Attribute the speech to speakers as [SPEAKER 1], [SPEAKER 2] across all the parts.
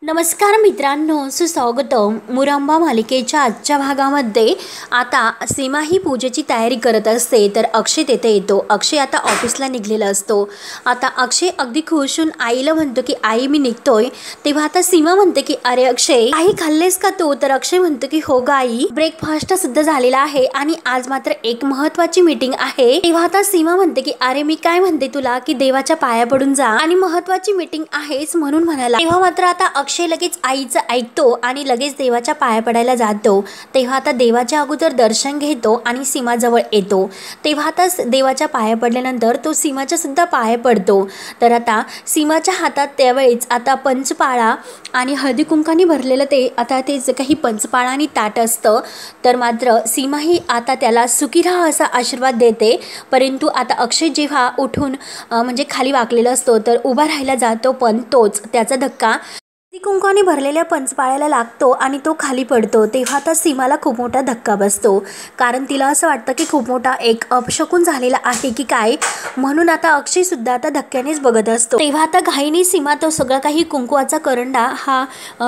[SPEAKER 1] नमस्कार मित्रांनो, सुस्वागतम. मुरंबा मालिकेच्या आजच्या भागामध्ये आता सीमा ही पूजेची तयारी करत असते तर अक्षय तेथे येतो. अक्षय आता ऑफिसला निघलेला असतो. आता अक्षय अगदी खुश होऊन आईला म्हणतो की आई मी निघतोय. तेव्हा आता सीमा म्हणते की अरे अक्षय काही खाल्लेस का तू? तर अक्षय म्हणतो की हो ग आई, ब्रेकफास्ट सुद्धा झालेला आहे आणि आज मात्र एक महत्त्वाची मीटिंग आहे. तेव्हा आता सीमा म्हणते की अरे मी काय म्हणते तुला की देवाच्या पाया पडून जा आणि महत्त्वाची मीटिंग आहेच म्हणून म्हणाला. तेव्हा मात्र आता अक्षय लगेच आईचं ऐकतो आणि लगेच देवाच्या पाया पडायला जातो. तेव्हा आता देवाच्या अगोदर दर्शन घेतो आणि सीमाजवळ येतो. तेव्हा आता देवाच्या पाया पडल्यानंतर तो सीमाच्या सुद्धा पाया पडतो. तर आता सीमाच्या हातात त्यावेळेस आता पंचपाळा आणि हळदी कुंकाने भरलेलं ते आता ते जे काही पंचपाळा आणि ताट असतं तर मात्र सीमा ही आता त्याला सुखी राहा असा आशीर्वाद देते. परंतु आता अक्षय जेव्हा उठून म्हणजे खाली वाकलेला असतो तर उभा राहायला जातो पण तोच त्याचा धक्का कुंकाने भरलेल्या पंचपाळ्याला लागतो आणि तो खाली पडतो. तेव्हा आता सीमाला खूप मोठा धक्का बसतो कारण तिला असं वाटतं की खूप मोठा एक अपशकुन झालेला आहे की काय, म्हणून आता अक्षय सुद्धा आता धक्क्यानेच बघत असतो. तेव्हा आता घाईने सीमा तो सगळा काही कुंकुवाचा करंडा हा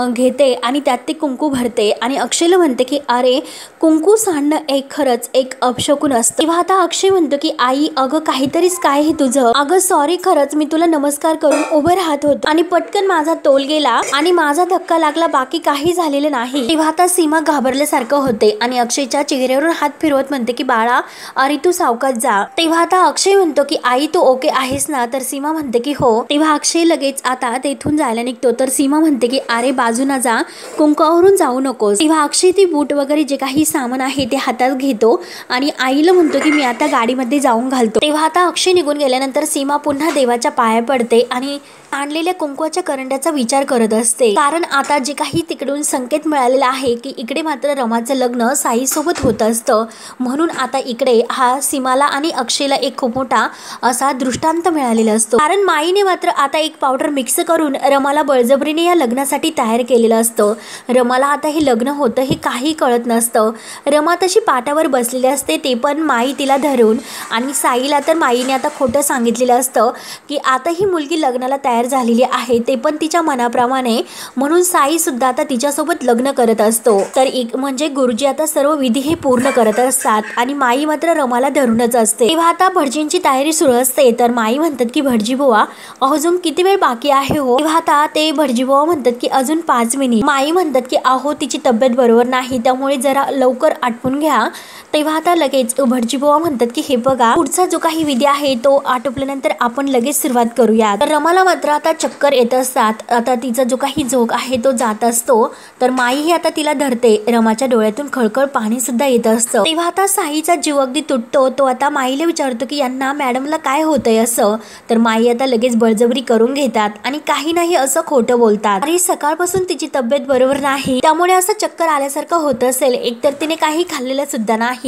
[SPEAKER 1] घेते आणि त्यात ते कुंकू भरते आणि अक्षयला म्हणते की अरे कुंकू सांडणं एक खरंच एक अपशकुन असतं. तेव्हा आता अक्षय म्हणतो की आई अगं काहीतरीच काय हे तुझं, अगं सॉरी खरंच मी तुला नमस्कार करून उभं राहत होतो आणि पटकन माझा तोल गेला आणि माझा धक्का लागला, बाकी काही झालेलं नाही. तेव्हा आता सीमा घाबरल्यासारखं होते आणि अक्षयच्या चेहऱ्यावरून हात फिरवत म्हणते की बाळा अरे तू सावकाश जा. तेव्हा आता अक्षय म्हणतो की आई तू ओके आहेस ना? तर सीमा म्हणते की हो. तेव्हा अक्षय लगेच आता तेथून जायला निघतो तर सीमा म्हणते की अरे बाजूना जा, कुंकावरून जाऊ नकोस. तेव्हा अक्षय ती बूट वगैरे जे काही सामान आहे ते हातात घेतो आणि आईला म्हणतो की मी आता गाडीमध्ये जाऊन घालतो. तेव्हा आता अक्षय निघून गेल्यानंतर सीमा पुन्हा देवाच्या पाया पडते आणि आणलेल्या कुंकवाच्या करंड्याचा विचार करत असते. कारण आता जे काही तिकडून संकेत मिळालेला आहे की इकडे मात्र रमाचं लग्न साई सोबत होत असतं, म्हणून आता इकडे हा सीमाला आणि अक्षयला एक खूप मोठा असा दृष्टांत मिळालेला असतो. कारण माईने मात्र आता एक पावडर मिक्स करून रमाला बळजबरीने या लग्नासाठी तयार केलेलं असतं. रमाला आता हे लग्न होतं हे काही कळत नसतं. रमा तशी पाटावर बसलेली असते, ते पण माई तिला धरून, आणि साईला तर माईने आता खोटं सांगितलेलं असतं की आता ही मुलगी लग्नाला तयार झालेली आहे, ते पण तिच्या मनाप्रमाणे, म्हणून साई सुद्धा आता तिच्यासोबत लग्न करत असतो. तर म्हणजे गुरुजी आता सर्व विधी हे पूर्ण करत असतात आणि माई मात्र रमाला धरूनच असते. तेव्हा आता भटजींची तयारी सुरू असते तर माई म्हणतात की भटजी बुवा अजून किती वेळ बाकी आहे हो? तेव्हा आता ते भटजी बुवा म्हणतात की अजून 5 मिनिट. माई म्हणतात की अहो तिची तब्येत बरोबर नाही त्यामुळे जरा लवकर आटपून घ्या. तेव्हा आता लगेच भटजी बुवा म्हणतात की हे बघा पुढचा जो काही विधी आहे तो आटोपल्यानंतर आपण लगेच सुरुवात करूया. तर रमाला मात्र आता चक्कर येत असतात. आता तिचा जो काही झोक आहे तो जात असतो तर माई ही आता तिला धरते. रमाच्या डोळ्यातून खळखळ पाणी सुद्धा येत असतं. तेव्हा आता साईचा जीव अगदी तुटतो. तो आता माईला विचारतो की यांना मॅडमला काय होतंय असं. तर माई आता लगेच बळजबरी करून घेतात आणि काही नाही असं खोटं बोलतात. आणि सकाळपासून तिची तब्येत बरोबर नाही त्यामुळे असं चक्कर आल्यासारखं होत असेल, एकतर तिने काही खाल्लेलं सुद्धा नाही.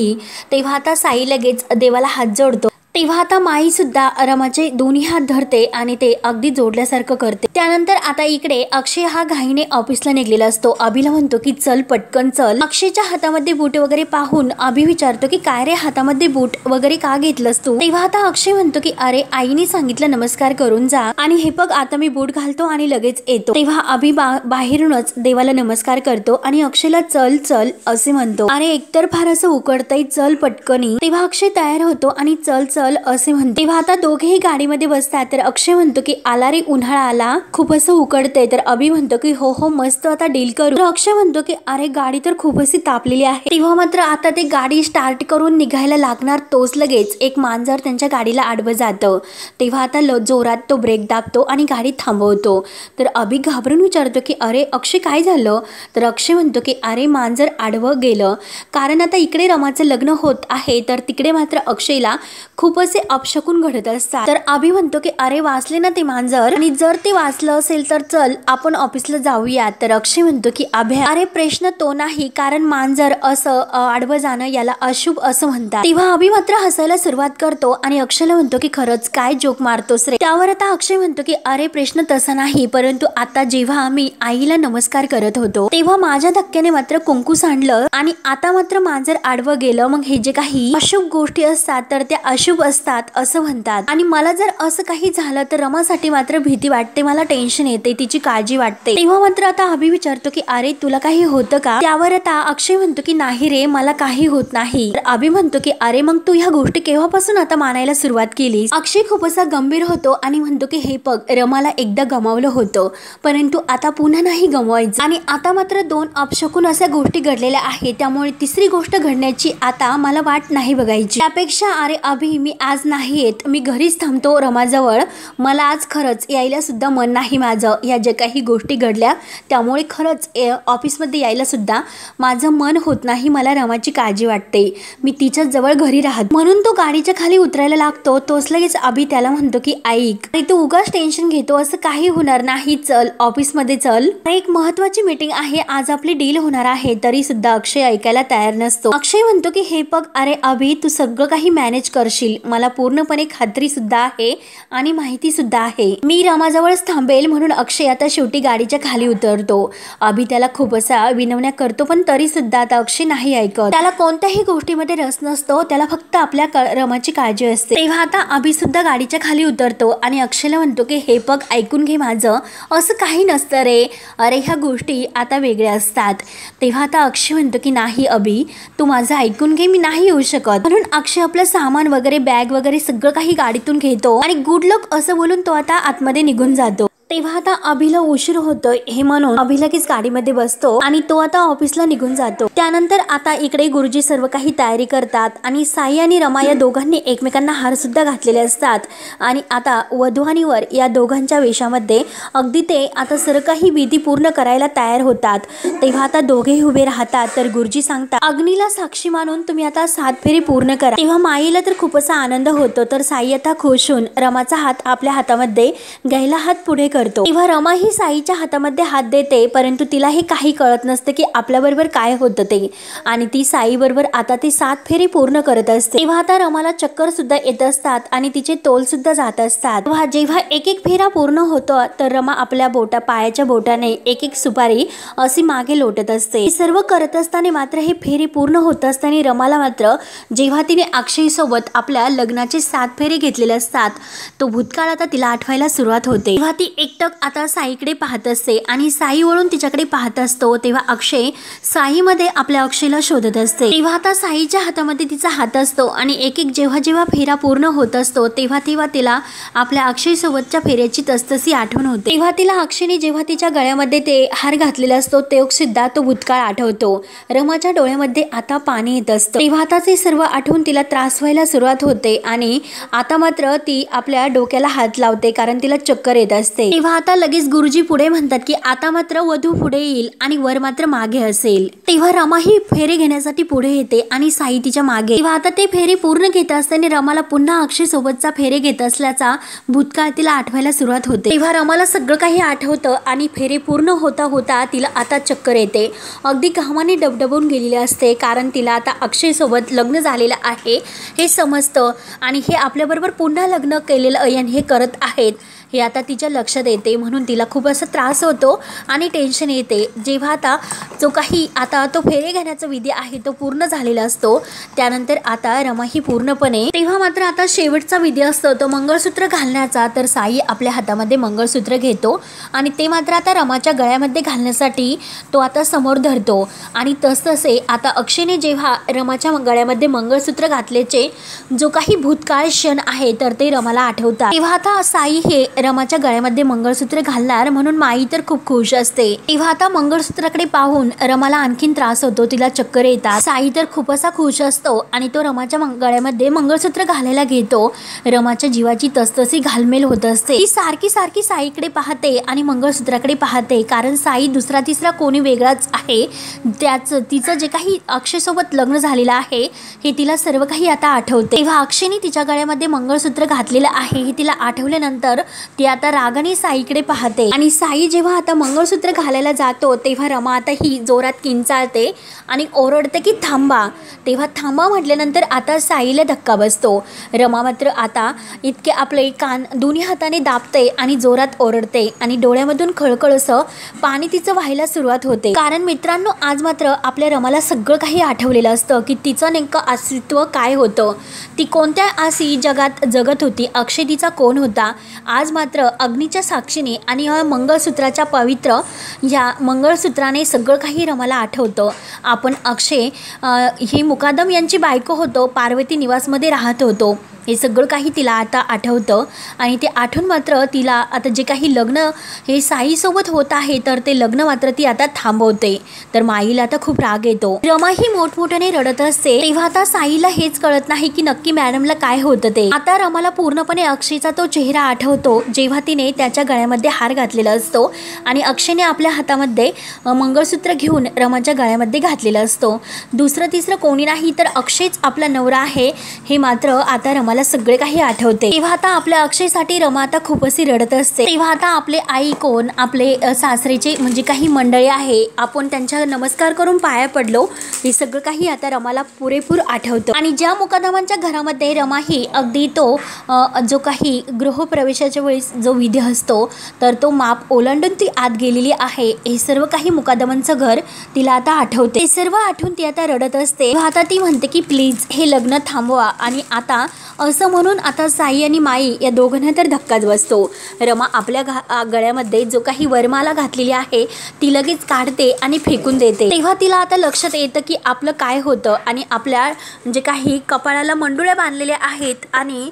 [SPEAKER 1] तेव्हा आता साई लगेच देवाला हात जोडतो. तेव्हा आता माई सुद्धा रमाचे दोन्ही हात धरते आणि ते अगदी जोडल्यासारखं करते. त्यानंतर आता इकडे अक्षय हा घाईने ऑफिसला निघलेला असतो. अभिला म्हणतो की चल पटकन चल. अक्षयच्या हातामध्ये बूट वगैरे पाहून अभि विचारतो की काय रे हातामध्ये बूट वगैरे का घेतलंस तू? तेव्हा आता अक्षय म्हणतो की अरे आईने सांगितलं नमस्कार करून जा आणि हे बघ आता मी बूट घालतो आणि लगेच येतो. तेव्हा अभि बाहेरूनच देवाला नमस्कार करतो आणि अक्षयला चल चल असे म्हणतो. अरे एकतर फार असं उकडतंय, चल पटकनी. तेव्हा अक्षय तयार होतो आणि चल चल असे म्हणतो. तेव्हा आता दोघेही गाडीमध्ये बसतात तर अक्षय म्हणतो की आला रे उन्हाळा आला, खूप असं उकडते. तर अभि म्हणतो की हो हो मस्त आता डील करू. तर अक्षय म्हणतो की अरे गाडी तर खूप अशी तापलेली आहे. तेव्हा मात्र आता ते गाडी स्टार्ट करून निघायला लागणार तोच लगेच एक मांजर त्यांच्या गाडीला आडवं जातं. तेव्हा आता जोरात तो ब्रेक दाबतो आणि गाडी थांबवतो. तर अभि घाबरून विचारतो की अरे अक्षय काय झालं? तर अक्षय म्हणतो की अरे मांजर आडवं गेलं कारण आता इकडे रमाचं लग्न होत आहे तर तिकडे मात्र अक्षयला खूप असे अपशकुन घडत असतात. तर अभि म्हणतो की अरे वाचले ना ते मांजर, आणि जर ते वाचलं असेल तर चल आपण ऑफिसला जाऊया. तर अक्षय म्हणतो की अभ्या अरे प्रश्न तो नाही, कारण मांजर असं आडवं जाणं याला अशुभ असं म्हणतात. तेव्हा अभि मात्र हसायला सुरुवात करतो आणि अक्षयला म्हणतो की खरंच काय जोक मारतोस रे? त्यावर आता अक्षय म्हणतो की अरे प्रश्न तसा नाही, परंतु आता जेव्हा मी आईला नमस्कार करत होतो तेव्हा माझ्या धक्क्याने मात्र कुंकू सांडलं आणि आता मात्र मांजर आडवं गेलं. मग हे जे काही अशुभ गोष्टी असतात तर त्या अशुभ असतात असं म्हणतात आणि मला जर असं काही झालं तर रमासाठी मात्र भीती वाटते, मला टेन्शन येते, तिची काळजी वाटते। तेव्हा मात्र आता अभि विचारतो की अरे तुला काही होतं का? त्यावर आता अक्षय म्हणतो की नाही रे, मला काही होत नाही। अभि म्हणतो की अरे मग तू ह्या गोष्टी केव्हापासून आता मानायला सुरुवात केलीस? अक्षय खूप असा गंभीर होतो आणि म्हणतो की हे बघ, रमाला एकदा गमावलं होतं परंतु आता पुन्हा नाही गमवायचं आणि आता मात्र दोन अपशकुन अशा गोष्टी घडलेल्या आहेत, त्यामुळे तिसरी गोष्ट घडण्याची आता मला वाट नाही बघायची। त्यापेक्षा अरे अभि मी आज नाही येत, मी घरीच थांबतो रमाजवळ, मला आज खरंच यायला सुद्धा मन नाही माझं। या ज्या काही गोष्टी घडल्या त्यामुळे खरंच ऑफिसमध्ये यायला सुद्धा माझं मन होत नाही, मला रमाची काळजी वाटते, मी तिच्याच जवळ घरी राहत। म्हणून तो गाडीच्या खाली उतरायला लागतो। तोच लगेच अभि त्याला म्हणतो की ऐक, तू उगाच टेन्शन घेतो, असं काही होणार नाही, चल ऑफिसमध्ये चल, एक महत्वाची मीटिंग आहे, आज आपली डील होणार आहे। तरी सुद्धा अक्षय ऐकायला तयार नसतो। अक्षय म्हणतो की हे बघ अरे अभि, तू सगळं काही मॅनेज करशील, मला पूर्णपणे खात्री सुद्धा आहे आणि माहिती सुद्धा आहे, मी रमाजवळच थांबेल। म्हणून अक्षय आता शेवटी गाडीच्या खाली उतरतो। अभि त्याला खूप असा विनवण्या करतो पण तरी सुद्धा आता अक्षय नाही ऐकत, त्याला कोणत्याही गोष्टीमध्ये रस नसतो, त्याला फक्त आपल्या रमाची काळजी असते। तेव्हा आता अभि सुद्धा गाडीच्या खाली उतरतो आणि अक्षयला म्हणतो की हे बघ ऐकून घे माझं, असं काही नसतं रे, अरे ह्या गोष्टी आता वेगळ्या असतात। तेव्हा आता अक्षय म्हणतो की नाही अभि, तू माझं ऐकून घे, मी नाही येऊ शकत। म्हणून अक्षय आपलं सामान वगैरे बॅग वगैरे सगळं काही गाडीतून घेतो आणि गुड लक असं बोलून तो आता आतमध्ये निघून जातो। तेव्हा आता अभिला उशीर होतोय हे म्हणून अभि लगेच गाडीमध्ये बसतो आणि तो आता ऑफिसला निघून जातो। त्यानंतर आता इकडे गुरुजी सर्व काही तयारी करतात आणि साई आणि रमा या दोघांनी एकमेकांना हार सुद्धा घातलेले असतात आणि आता वधू आणि वर या दोघांच्या वेशामध्ये अगदी ते आता सर्व काही विधी पूर्ण करायला तयार होतात। तेव्हा आता दोघे उभे राहतात तर गुरुजी सांगतात अग्नीला साक्षी मानून तुम्ही आता 7 फेरी पूर्ण करा। तेव्हा माईला तर खूप असा आनंद होतो तर साई आता खुश होऊन रमाचा हात आपल्या हातामध्ये घ्यायला हात पुढे करतो। तेव्हा रमा ही साईच्या हातामध्ये हात देते परंतु तिला हे काही कळत नसते की आपल्या बरोबर काय होतं ते आणि ती साई बरोबर आता ती 7 फेरी पूर्ण करत असते। तेव्हा आता रमाला चक्कर सुद्धा येत असतात आणि तिचे तोल सुद्धा जात असतात। तेव्हा जेव्हा एक एक फेरा पूर्ण होतो तर रमा आपल्या पायाच्या बोटाने एक एक सुपारी अशी मागे लोटत असते। सर्व करत असताना मात्र हे फेरी पूर्ण होत असताना रमाला मात्र जेव्हा तिने अक्षय सोबत आपल्या लग्नाचे 7 फेरे घेतलेले असतात तो भूतकाळ आता तिला आठवायला सुरुवात होते। तेव्हा ती एकटक आता साईकडे पाहत असते आणि साई वळून तिच्याकडे पाहत असतो। तेव्हा अक्षय साईमध्ये आपल्या अक्षयला शोधत असते। तेव्हा आता साईच्या हातामध्ये तिचा हात असतो आणि एक एक जेव्हा जेव्हा फेरा पूर्ण होत असतो तेव्हा तेव्हा तिला आपल्या अक्षय सोबतच्या फेऱ्याची तसतशी आठवण होते। तेव्हा तिला अक्षयने जेव्हा तिच्या गळ्यामध्ये ते हार घातलेला असतो ते सुद्धा तो भूतकाळ आठवतो। रमाच्या डोळ्यामध्ये आता पाणी येत असतं। तेव्हा आता ते सर्व आठवून तिला त्रास व्हायला सुरुवात होते आणि आता मात्र ती आपल्या डोक्याला हात लावते कारण तिला चक्कर येत असते। तेव्हा आता लगेच गुरुजी पुढे म्हणतात की आता मात्र वधू पुढे येईल आणि वर मात्र मागे असेल। तेव्हा रमा ही फेरे घेण्यासाठी पुढे येते आणि साई तिच्या मागे। तेव्हा आता ते फेरे पूर्ण घेत असताना रमाला पुन्हा अक्षय सोबतचा फेरे घेत असल्याचा भूतकाळ तिला आठवायला सुरुवात होते। तेव्हा रमाला सगळं काही आठवतं आणि फेरे पूर्ण होता होता तिला आता चक्कर येते, अगदी घामाने डबडबून गेलेली असते कारण तिला आता अक्षय सोबत लग्न झालेलं आहे हे समजतं आणि हे आपल्याबरोबर पुन्हा लग्न केलेलं अयन हे करत आहेत हे आता तिच्या लक्षात येते। म्हणून तिला खूप असा त्रास होतो आणि टेन्शन येते। जेव्हा आता जो काही आता तो फेरे घेण्याचा विधी आहे तो पूर्ण झालेला असतो त्यानंतर आता रमा ही पूर्णपणे तेव्हा मात्र आता शेवटचा विधी असतो तो मंगळसूत्र घालण्याचा। तर साई आपल्या हातामध्ये मंगळसूत्र घेतो आणि ते मात्र आता रमाच्या गळ्यामध्ये घालण्यासाठी तो आता समोर धरतो आणि तसतसे आता अक्षयने जेव्हा रमाच्या गळ्यामध्ये मंगळसूत्र घातल्याचे जो काही भूतकाळ क्षण आहे तर ते रमाला आठवतात। तेव्हा आता साई हे रमाच्या गळ्यामध्ये मंगळसूत्र घालणार म्हणून माई तर खूप खुश असते। तेव्हा आता मंगळसूत्राकडे पाहून रमाला आणखीन त्रास होतो, तिला चक्कर येतात। साई तर खूप असा खुश असतो आणि तो रमाच्या गळ्यामध्ये मंगळसूत्र घालायला घेतो। रमाच्या जीवाची तसतशी घालमेल होत असते। ती सारखी सारखी साईकडे पाहते आणि मंगळसूत्राकडे पाहते कारण साई दुसरा तिसरा कोणी वेगळाच आहे। त्याच तिचं जे काही अक्षय सोबत लग्न झालेलं आहे हे तिला सर्व काही आता आठवते। तेव्हा अक्षयने तिच्या गळ्यामध्ये मंगळसूत्र घातलेलं आहे हे तिला आठवल्यानंतर ती आता रागाने साईकडे पाहते आणि साई जेव्हा आता मंगळसूत्र घालायला जातो तेव्हा रमा आता ही जोरात किंचाळते आणि ओरडते की थांबा. तेव्हा थांबा म्हटल्यानंतर आता साईला धक्का बसतो. रमा मात्र आता इतके आपले कान दोन्ही हाताने दाबते आणि जोरात ओरडते आणि डोळ्यामधून खळखळसं पाणी तिचं व्हायला सुरुवात होते. कारण मित्रांनो, आज मात्र आपल्या रमाला सगळं काही आठवलेलं असतं की तिचं नेमकं अस्तित्व काय होतं, ती कोणत्या आसी जगात जगत होती, अक्षय तिचा कोण होता. आज मात्र अग्नीच्या साक्षीने आणि या मंगळसूत्राच्या पवित्र या मंगळसूत्राने सगळं काही रमाला आठवतं. आपण अक्षय ही मुकादम यांची बायको होतो, पार्वती निवासमध्ये राहत होतो, हे सगळं काही तिला आता आठवतं. आणि ते आठवून मात्र तिला आता जे काही लग्न हे साईसोबत होत आहे तर ते लग्न मात्र ती आता थांबवते. तर माईला आता खूप राग येतो. रमा ही मोठमोठ्याने रडत असते. तेव्हा आता साईला हेच कळत नाही की नक्की मॅडमला काय होतं ते. आता रमाला पूर्णपणे अक्षयचा तो चेहरा आठवतो जेव्हा तिने त्याच्या गळ्यामध्ये हार घातलेला असतो आणि अक्षयने आपल्या हातामध्ये मंगळसूत्र घेऊन रमाच्या गळ्यामध्ये घातलेलं असतो. दुसरं तिसरं कोणी नाही तर अक्षयच आपला नवरा आहे हे मात्र आता रमाला सगळे काही आठवते. तेव्हा आता आपल्या अक्षयसाठी रमा आता खूप अशी रडत असते. तेव्हा आता आपले आई कोण, आपले सासरेचे म्हणजे काही मंडळी आहे, आपण त्यांच्या नमस्कार करून पाया पडलो, हे सगळं काही आता रमाला पुरेपूर आठवतं. आणि ज्या मुकादमांच्या घरामध्ये रमा ही अगदी तो जो काही गृहप्रवेशाच्या वेळेस जो विधी असतो तर तो माप ओलांडून ती आत गेलेली आहे, हे सर्व काही मुकादमांचं घर तिला आता आठवते. हे सर्व आठवून ती आता रडत असते. आता ती म्हणते की प्लीज हे लग्न थांबवा. आणि आता असं म्हणून आता साई आणि माई या दोघांना तर धक्काच बसतो. रमा आपल्या गळ्यामध्ये जो काही वरमाला घातलेली आहे ती लगेच काढते आणि फेकून देते. तेव्हा तिला आता लक्षात येतं की आपलं काय होतं आणि आपल्या जे काही कपाळाला मंडुळ्या बांधलेल्या आहेत आणि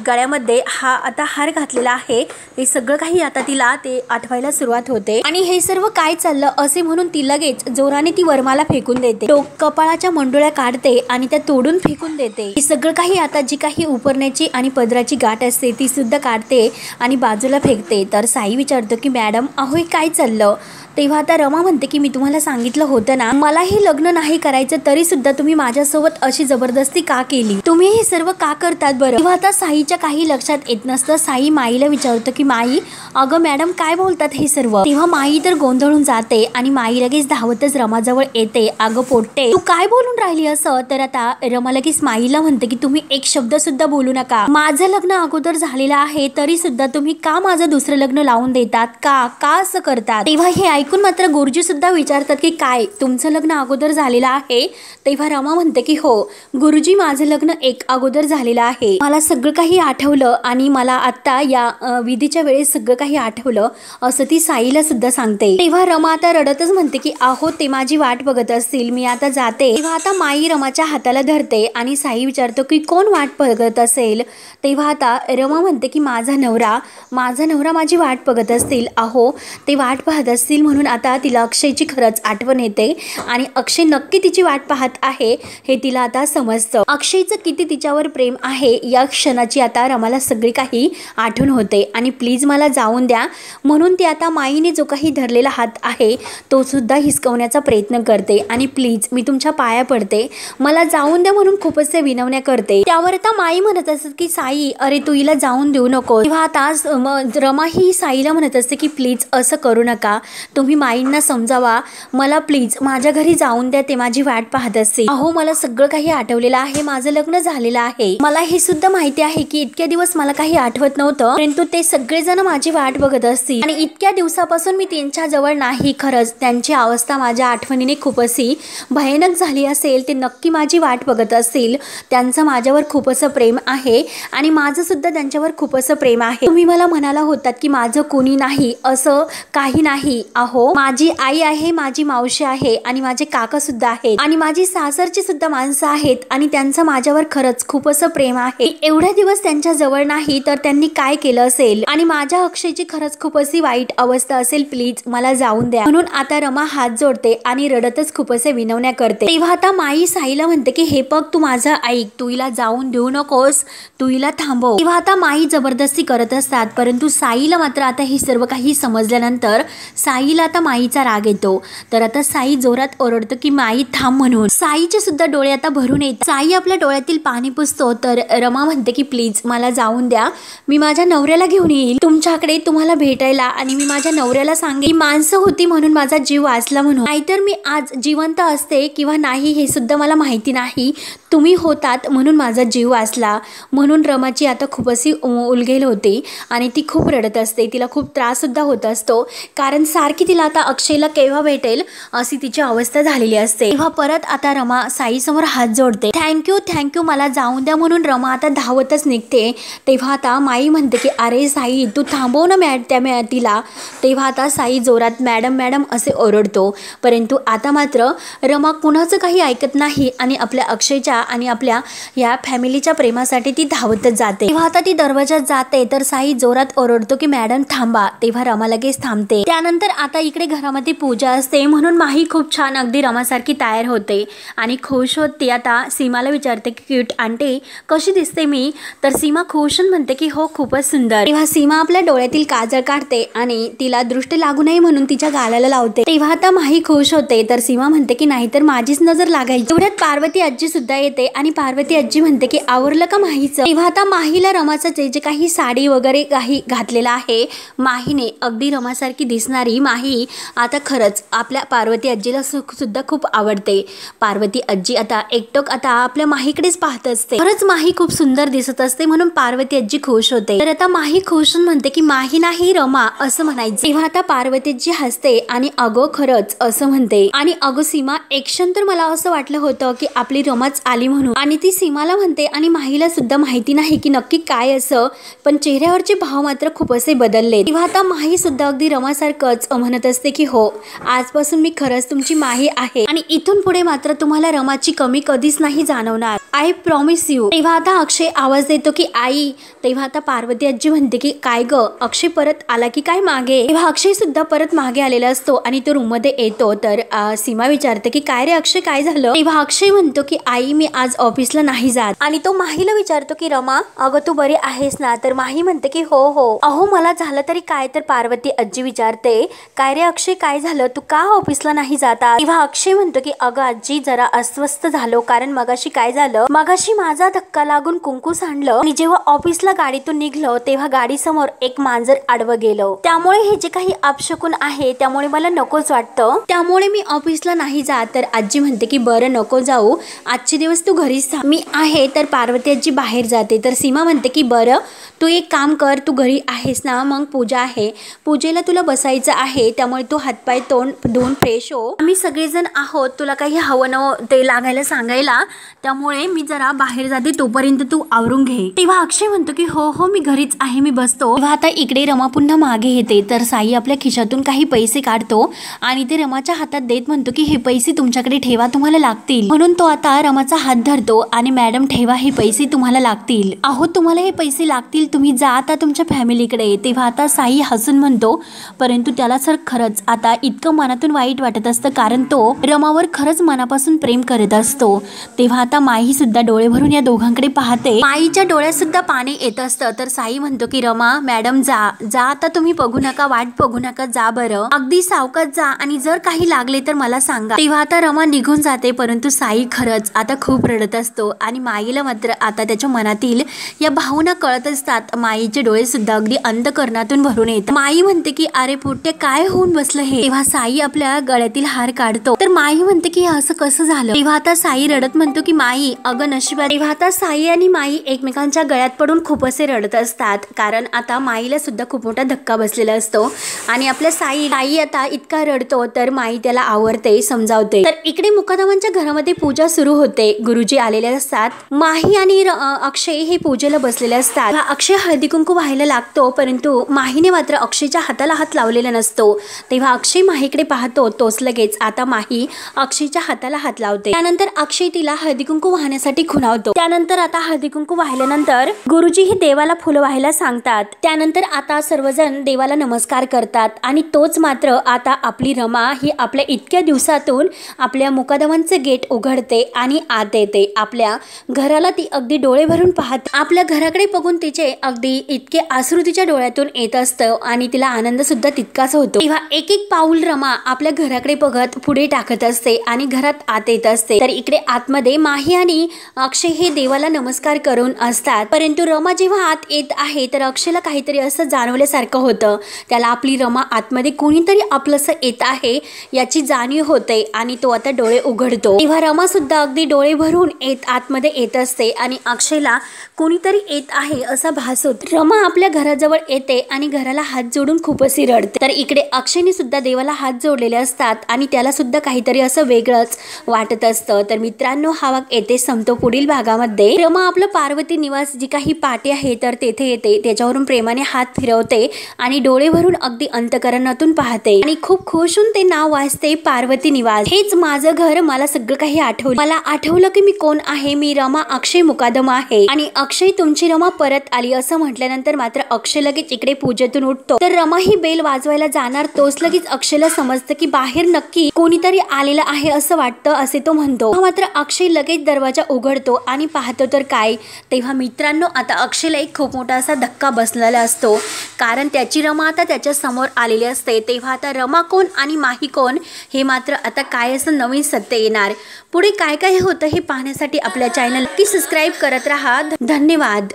[SPEAKER 1] गळ्यामध्ये हा आता हार घातलेला आहे, हे सगळं काही आता तिला ते आठवायला सुरुवात होते. आणि हे सर्व काय चाललं असे म्हणून ती लगेच जोराने ती वरमाला फेकून देते. तो कपाळाच्या मंडुळ्या काढते आणि त्या तोडून फेकून देते. हे सगळं काही आता जी काही उपरण्याची आणि पदराची गाठ असते ती सुद्धा काढते आणि बाजूला फेकते. तर साई विचारतो की मॅडम अहो हे काय चाललं. तेव्हा आता रमा म्हणते की मी तुम्हाला सांगितलं होतं ना मला हे लग्न नाही करायचं, तरी सुद्धा तुम्ही माझ्यासोबत अशी जबरदस्ती का केली, तुम्ही हे सर्व का करतात बरं. तेव्हा आता साईच्या काही लक्षात येत नसतं. साई माईला विचारतो की माई अगं मॅडम काय बोलतात हे सर्व. तेव्हा माई तर गोंधळून जाते आणि माई लगेच धावतच रमाजवळ येते. अगं पोट्टे तू काय बोलून राहिली असं. तर आता रमा लगेच माईला म्हणते की तुम्ही एक शब्द सुद्धा बोलू नका, माझं लग्न अगोदर झालेलं आहे तरी सुद्धा तुम्ही का माझं दुसरं लग्न लावून देतात, का असं करतात. तेव्हा हे ऐकून मात्र गुरुजी सुद्धा विचारतात की काय तुमचं लग्न अगोदर झालेलं आहे. तेव्हा रमा म्हणते की हो गुरुजी माझं लग्न एक अगोदर झालेलं आहे, मला सगळं काही आठवलं आणि मला आता या विधीच्या वेळेस सगळं काही आठवलं असं ती साईला सुद्धा सांगते. तेव्हा रमा आता रडतच म्हणते की आहो ते माझी वाट बघत असतील, मी आता जाते. तेव्हा आता माई रमाच्या हाताला धरते आणि साई विचारतो की कोण वाट बघत असेल. तेव्हा आता रमा म्हणते की माझा नवरा माझी वाट बघत असतील. अहो ते वाट पाहत असतील म्हणून आता तिला अक्षयची खरंच आठवण येते आणि अक्षय नक्की तिची वाट पाहत आहे हे तिला आता समजतं. अक्षयचं किती तिच्यावर प्रेम आहे या क्षणाची आता रमाला सगळी काही आठवण होते. आणि प्लीज मला जाऊन द्या म्हणून ती आता माईने जो काही धरलेला हात आहे तो सुद्धा हिसकवण्याचा प्रयत्न करते. आणि प्लीज मी तुमच्या पाया पडते, मला जाऊन द्या म्हणून खूपच विनवण्या करते. त्यावर आता माई म्हणत असत की साई अरे तू हिला जाऊन देऊ नको. तेव्हा आता रमा ही साईला म्हणत असते की प्लीज असं करू नका, तुम्ही माईंना समजावा, मला प्लीज माझ्या घरी जाऊन द्या, ते माझी वाट पाहत असते. अहो मला सगळं काही आठवलेलं आहे, माझं लग्न झालेलं आहे, मला हे सुद्धा माहिती आहे की इतक्या दिवस मला काही आठवत नव्हतं परंतु ते सगळेजण माझी वाट बघत असतील आणि इतक्या दिवसापासून मी त्यांच्या जवळ नाही. खरंच त्यांची अवस्था माझ्या आठवणीने खूप अशी भयानक झाली असेल, ते नक्की माझी वाट बघत असतील, त्यांचं माझ्यावर खूप असं प्रेम आहे आणि माझं सुद्धा त्यांच्यावर खूप असं प्रेम आहे. तुम्ही मला म्हणाला होतात की माझं कोणी नाही, असं काही नाही. अहो माझी आई आहे, माझी मावशी आहे आणि माझे काका सुद्धा आहेत आणि माझी सासरची सुद्धा माणसं आहेत आणि त्यांचं माझ्यावर खरंच खूप असं प्रेम आहे. एवढ्या दिवस त्यांच्या जवळ नाही तर त्यांनी काय केलं असेल आणि माझ्या अक्षयची खरंच खूप अशी वाईट अवस्था असेल, प्लीज मला जाऊन द्या. म्हणून आता रमा हात जोडते आणि रडतच खूप असे विनवण्या करते. तेव्हा आता माई साईला म्हणते की हे बघ तू माझं ऐक, तू हिला जाऊन देऊ नको. नकोस, तू हिला थांबव। तेव्हा आता माई जबरदस्ती करत असतात, परंतु साईला मात्र आता हे सर्व काही समजल्यानंतर साईला आता माईचा राग येतो। तर आता साई जोरात ओरडतो की माई थांब म्हणून। साईचे सुद्धा डोळे आता भरून येतात। साई आपल्या डोळ्यातील पाणी पुसतो, तर रमा म्हणते की प्लीज मला जाऊन द्या, मी माझ्या नवऱ्याला घेऊन येईल तुमच्याकडे तुम्हाला भेटायला, आणि मी माझ्या नवऱ्याला सांगेन माणसं होती म्हणून माझा जीव वाचला म्हणून, नाहीतर मी आज जिवंत असते किंवा नाही हे सुद्धा मला माहिती नाही, तुम्ही होतात म्हणून माझा जीव वाचला। म्हणून रमाची आता खूप अशी उलगेल होते आणि ती खूप रडत असते। तिला खूप त्रास सुद्धा होत असतो, कारण सारखी तिला आता अक्षयला केव्हा भेटेल अशी तिची अवस्था झालेली असते। तेव्हा परत आता रमा साई समोर हात जोडते, थँक्यू मला जाऊन द्या म्हणून रमा आता धावतच निघते। तेव्हा आता माई म्हणते की अरे साई तू थांबव ना तिला। तेव्हा आता साई जोरात मॅडम असे ओरडतो, परंतु आता मात्र रमा कुणाचं काही ऐकत नाही आणि आपल्या अक्षयच्या आणि आपल्या या फॅमिलीच्या प्रेमासाठी ती धावतच जाते। तेव्हा आता ती दरवाजात जाते, तर साई जोरात ओरडतो की मॅडम थांबा। तेव्हा रमा लगेच थांबते। त्यानंतर आता इकडे घरामध्ये पूजा असते, म्हणून माही खूप छान अगदी रमासारखी तयार होते आणि खुश होते। आता सीमाला विचारते की क्यूट आंटी कशी दिसते मी, तर सीमा खुश म्हणते की हो खूपच सुंदर। तेव्हा सीमा आपल्या डोळ्यातील काजळ काढते आणि तिला दृष्टी लागू नये म्हणून तिच्या गालाला लावते। तेव्हा आता माही खुश होते, तर सीमा म्हणते की नाहीतर माझीच नजर लागायची। तेवढ्यात पार्वती आजी सुद्धा येते आणि पार्वती आजी म्हणते की आवरलं का माहीचं। तेव्हा आता माहीला रमाचं जे काही साडी वगैरे काही घातलेलं आहे माहीने, अगदी रमासारखी दिसणारी माही आता खरंच आपल्या पार्वती आजीला सुद्धा खूप आवडते। पार्वती आजी आता एकटक आता आपल्या माहीकडेच पाहत असते। खरंच माही खूप सुंदर दिसत असते म्हणून पार्वती आजी खुश होते। तर आता माही खुश म्हणते की माही नाही रमा असं म्हणायचं। तेव्हा आता पार्वती आजी हसते आणि अगो खरंच असं म्हणते, आणि अगो सीमा एक क्षण तर मला असं वाटलं होतं की आपली रमाच आली म्हणून, आणि ती सीमाला म्हणते आणि माहीला सुद्धा माहिती नाही की नक्की काय असं, पण चेहऱ्यावरचे भाव मात्र खूप असे बदलले। तेव्हा आता माही सुद्धा अगदी रमासारखंच म्हणत असते की हो आजपासून मी खरंच तुमची माही आहे आणि इथून पुढे मात्र तुम्हाला रमाची कमी कधीच नाही जाणवणार, आय प्रॉमिस यू। तेव्हा आता अक्षय आवाज देतो की आई। तेव्हा आता पार्वती आजी म्हणते की काय ग अक्षय परत आला की काय मागे। तेव्हा अक्षय सुद्धा परत मागे आलेला असतो आणि तो रूम मध्ये येतो, तर सीमा विचारते की काय रे अक्षय काय झालं। तेव्हा अक्षय म्हणतो की आई मी आज ऑफिसला नाही जात, आणि तो माहीला विचारतो की रमा अगं तू बरी आहेस ना, तर माही म्हणते की हो अहो मला झालं तरी काय, तर पार्वती आजी विचारते काय रे अक्षय काय झालं तू का ऑफिसला नाही जाता। तेव्हा अक्षय म्हणतो की अगं आजी जरा अस्वस्थ झालो, कारण मगाशी काय झालं, मगाशी माझा धक्का लागून कुंकू सांडलं आणि जेव्हा ऑफिसला गाडीतून निघलो तेव्हा गाडी समोर एक मांजर आडवं गेलं, त्यामुळे हे जे काही अपशकुन आहे त्यामुळे मला नकोच वाटतं, त्यामुळे मी ऑफिसला नाही जात। तर आजी म्हणते की बरं नको जाऊ, आजचे दिवस तू घरीच थांब, मी आहे। तर पार्वती आजी बाहेर जाते, तर सीमा म्हणते की बरं तू एक काम कर, तू घरी आहेस ना, मग पूजा आहे, पूजेला तुला बसायचं आहे, त्यामुळे तू हातपाय तोंड धुवून फ्रेश हो, आम्ही सगळेजण आहोत, तुला काही हवं न ते लागायला सांगायला, त्यामुळे मी जरा बाहेर जाते, तोपर्यंत तू आवरून घे। तेव्हा अक्षय म्हणतो की हो मी घरीच आहे, मी बसतो। तेव्हा आता इकडे रमा पुन्हा मागे येते, तर साई आपल्या खिशातून काही पैसे काढतो आणि ते रमाच्या हातात देत म्हणतो की हे पैसे तुमच्याकडे ठेवा, तुम्हाला लागतील, म्हणून तो आता रमाचा हात धरतो आणि मॅडम ठेवा हे पैसे तुम्हाला लागतील, अहो तुम्हाला हे पैसे लागतील, तुम्ही जा आता तुमच्या फॅमिलीकडे। तेव्हा आता साई हसून म्हणतो, परंतु त्याला सर खरंच आता इतकं मनातून वाईट वाटत असतं, कारण तो रमावर खरंच मनापासून प्रेम करत असतो। तेव्हा आता माही सुद्धा डोळे भरून या दोघांकडे पाहते, माईच्या डोळ्यात सुद्धा पाणी येत असतं, तर साई म्हणतो की रमा मॅडम जा आता, तुम्ही बघू नका, वाट बघू नका, जा बरं, अगदी सावकाश जा, आणि जर काही लागले तर मला सांगा। तेव्हा आता रमा निघून जाते, परंतु साई खरंच आता खूप रडत असतो आणि माईला मात्र आता त्याच्या मनातील या भावना कळत असतात। माईचे डोळे सुद्धा अगदी अंधकरणातून भरून येतात। माई म्हणते की अरे पोट्टे काय होऊन बसलं हे। तेव्हा साई आपल्या गळ्यातील हार काढतो, तर माई म्हणते की असं कसं झालं। तेव्हा आता साई रडत म्हणतो की माई अगं नशिबात। तेव्हा आता साई आणि माई एकमेकांच्या गळ्यात पडून खूप असे रडत असतात, कारण आता माईला सुद्धा खूप मोठा धक्का बसलेला असतो आणि आपल्या साई आता इतका रडतो, तर माई त्याला आवरते, समजावते। तर इकडे मुकादमांच्या घरामध्ये पूजा सुरू होते, गुरुजी आलेले असतात, माही आणि अक्षय हे पूजेला बसलेले असतात। अक्षय हळदी कुंकू व्हायला लागतो, परंतु माहीने मात्र अक्षयच्या हाताला हात लावलेला नसतो। तेव्हा अक्षय माहीकडे पाहतो, तोच लगेच आता माही अक्षयच्या हाताला हात लावते। त्यानंतर अक्षय तिला हळदी कुंकू वाहण्यासाठी पाहण्यासाठी खुणावतो। त्यानंतर आता हळदी कुंकू वाहिल्यानंतर गुरुजी हे देवाला फुलं वाहायला सांगतात। त्यानंतर आता सर्वजण देवाला नमस्कार करतात आणि तोच मात्र आता आपली रमा ही आपल्या इतक्या दिवसातून आपल्या मुकादमांचे गेट उघडते आणि आत येते। आपल्या घराला ती अगदी डोळे भरून पाहत, आपल्या घराकडे बघून तिचे अगदी इतके अश्रू तिच्या डोळ्यातून येत असतं आणि तिला आनंद सुद्धा तितकाच होतो। तेव्हा एक एक पाऊल रमा आपल्या घराकडे बघत पुढे टाकत असते आणि घरात आत येत असते। तर इकडे आतमध्ये माही आणि अक्षय हे देवाला नमस्कार करून असतात, परंतु रमा जेव्हा आत येत आहे तर अक्षयला काहीतरी असं जाणवल्यासारखं होतं। त्याला आपली रमा आतमध्ये कोणीतरी आपलंसं येत आहे याची जाणीव होते आणि तो आता डोळे उघडतो। तेव्हा रमा सुद्धा अगदी डोळे भरून आतमध्ये येत असते आणि अक्षयला कोणीतरी येत आहे असा भास होतो। रमा आपल्या घराजवळ येते आणि घराला हात जोडून खूप अशी रडते। तर इकडे अक्षयने सुद्धा देवाला हात जोडलेले असतात आणि त्याला सुद्धा काहीतरी असं वेगळंच वाटत असतं। तर मित्रांनो, हा भाग येथे संपतो। पुढील भागामध्ये रमा आपलं पार्वती निवास जी काही पाटी आहे तर तेथे येते, त्याच्यावरून प्रेमाने हात फिरवते आणि डोळे भरून अगदी अंतकरणातून पाहते आणि खूप खुश होऊन ते नाव वाचते, पार्वती निवास। हेच माझं घर, मला सगळं काही आठवलं। मला आठवलं की मी कोण आहे, मी रमा अक्षय मुकादम आहे आणि अक्षय तुमची रमा परत आली असं म्हटल्यानंतर मात्र अक्षय लगेच इकडे पूजेतून उठतो। तर रमा ही बेल वाजवायला जाणार, तोच लगेच अक्षयला समजतं की बाहेर नक्की कोणीतरी आलेलं आहे असं वाटतं, असे तो म्हणतो। मात्र अक्षय लगेच दरवाजा उघडतो आणि पाहतो तर काय, तेव्हा मित्रांनो आता अक्षयला एक खूप मोठा असा धक्का बसलेला असतो, कारण त्याची रमा आता त्याच्या समोर आलेली असते। तेव्हा आता रमा कोण आणि माही कोण हे मात्र आता काय असं नवीन सत्य येणार, पुढे काय काय होतं हे पाहण्यासाठी आपल्या चॅनल नक्की सबस्क्राईब करत राहा। धन्यवाद।